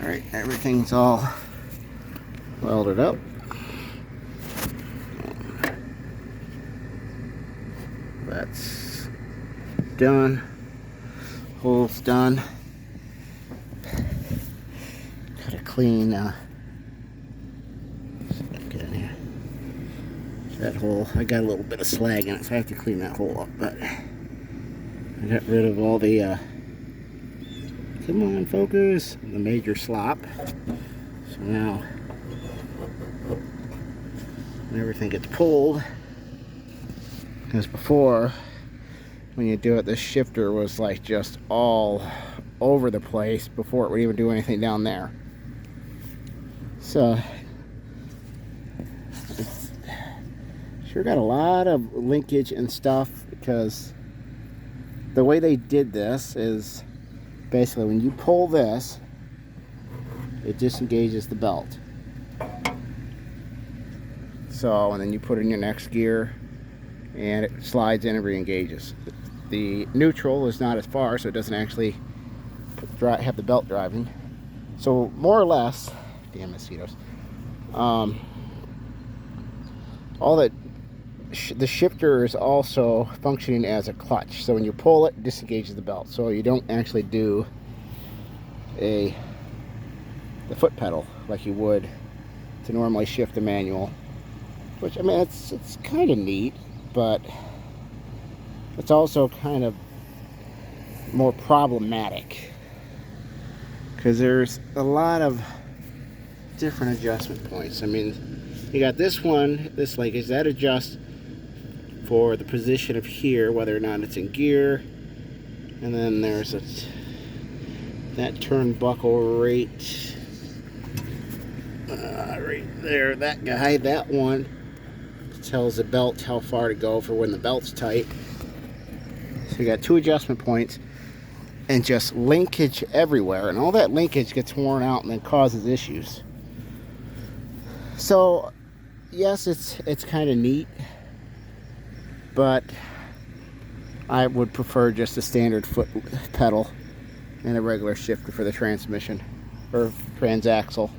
Alright, everything's all welded up. That's done. Hole's done. Gotta clean get in here. That hole, I got a little bit of slag in it, so I have to clean that hole up, but I got rid of all the come on, focus, the major slop. So now when everything gets pulled, because before when you do it, this shifter was like just all over the place before it would even do anything down there. So it's sure got a lot of linkage and stuff, because the way they did this is basically when you pull this, it disengages the belt. So, and then you put it in your next gear and it slides in and re-engages. The neutral is not as far, so it doesn't actually have the belt driving. So more or less, damn mosquitoes, all that the shifter is also functioning as a clutch. So when you pull it, it disengages the belt. So you don't actually do the foot pedal like you would to normally shift the manual. Which, I mean, it's kind of neat, but it's also kind of more problematic, because there's a lot of different adjustment points. I mean, you got this one, this linkage, that adjusts for the position of here, whether or not it's in gear. And then there's that turnbuckle right there, that guy, that one tells the belt how far to go for when the belt's tight. So you got two adjustment points and just linkage everywhere, and all that linkage gets worn out and then causes issues. So yes, it's kind of neat, but I would prefer just a standard foot pedal and a regular shifter for the transmission or transaxle.